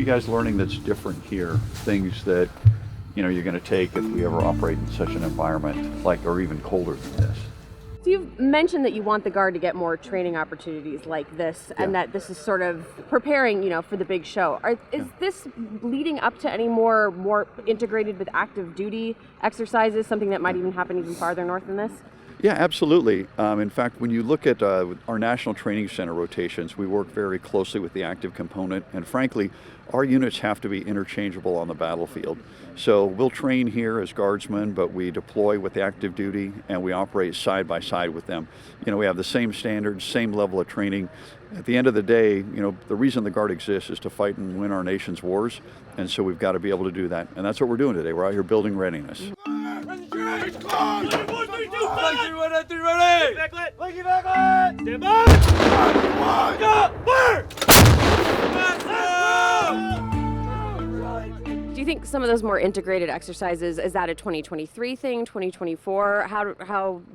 are you guys learning that's different here? Things that, you're going to take if we ever operate in such an environment, like, or even colder than this? So you've mentioned that you want the Guard to get more training opportunities like this, and that this is sort of preparing, for the big show. Is this leading up to any more integrated with active duty exercises, something that might even happen even farther north than this? Yeah, absolutely. In fact, when you look at our National Training Center rotations, we work very closely with the active component, and frankly, our units have to be interchangeable on the battlefield. So we'll train here as guardsmen, but we deploy with the active duty, and we operate side by side with them. We have the same standards, same level of training. At the end of the day, the reason the Guard exists is to fight and win our nation's wars, and so we've got to be able to do that. And that's what we're doing today. We're out here building readiness. Do you think some of those more integrated exercises, is that a 2023 thing, 2024?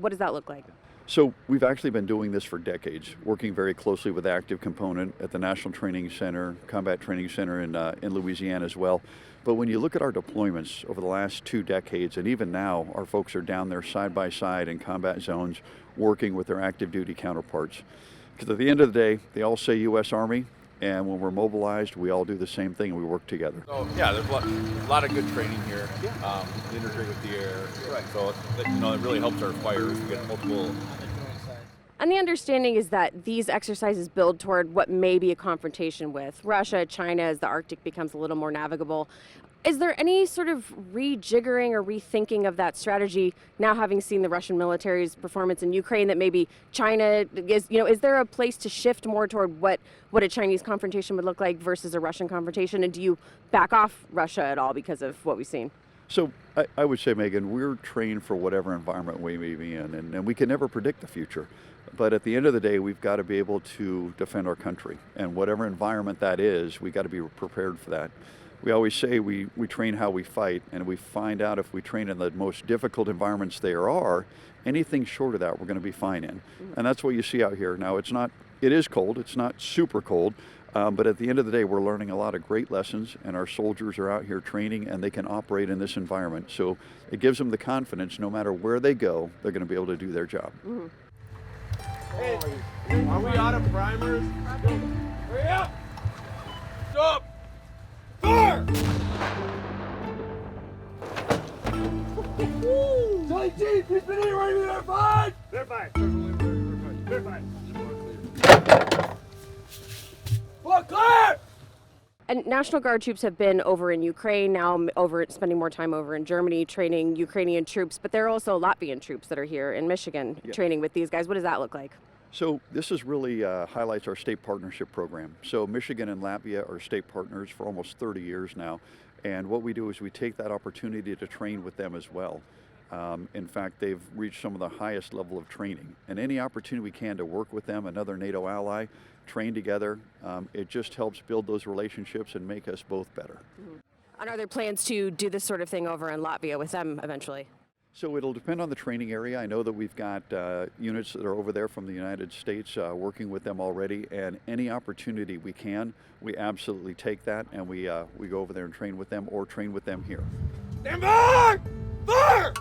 What does that look like? So we've actually been doing this for decades, working very closely with the active component at the National Training Center, Combat Training Center in Louisiana as well. But when you look at our deployments over the last 2 decades, and even now, our folks are down there side by side in combat zones, working with their active duty counterparts. Because at the end of the day, they all say U.S. Army, and when we're mobilized, we all do the same thing, and we work together. So yeah, there's a lot of good training here. We integrate with the air, so it really helps our fires. We get multiple. And the understanding is that these exercises build toward what may be a confrontation with Russia, China, as the Arctic becomes a little more navigable. Is there any sort of rejiggering or rethinking of that strategy now, having seen the Russian military's performance in Ukraine, that maybe China is there a place to shift more toward what a Chinese confrontation would look like versus a Russian confrontation? And do you back off Russia at all because of what we've seen? So I would say, Megan, we're trained for whatever environment we may be in, and we can never predict the future. But at the end of the day, we've got to be able to defend our country. And whatever environment that is, we got to be prepared for that. We always say we train how we fight, and we find out if we train in the most difficult environments there are, anything short of that we're going to be fine in. And that's what you see out here. Now, it is cold, it's not super cold, but at the end of the day, we're learning a lot of great lessons, and our soldiers are out here training, and they can operate in this environment. So it gives them the confidence, no matter where they go, they're going to be able to do their job. Mm-hmm. Hey, are we out of primers? Hurry up! Stop! Fire! Charlie G, please be ready, they're fine! They're fine. They're fine. Well, clear! And National Guard troops have been over in Ukraine, now spending more time over in Germany training Ukrainian troops, but there are also Latvian troops that are here in Michigan training with these guys. What does that look like? So this is really highlights our state partnership program. So Michigan and Latvia are state partners for almost 30 years now. And what we do is we take that opportunity to train with them as well. In fact, they've reached some of the highest level of training. And any opportunity we can to work with them, another NATO ally, train together, it just helps build those relationships and make us both better. Mm-hmm. And are there plans to do this sort of thing over in Latvia with them eventually? So it'll depend on the training area. I know that we've got units that are over there from the United States working with them already, and any opportunity we can, we absolutely take that, and we go over there and train with them or train with them here. Stand by! Fire!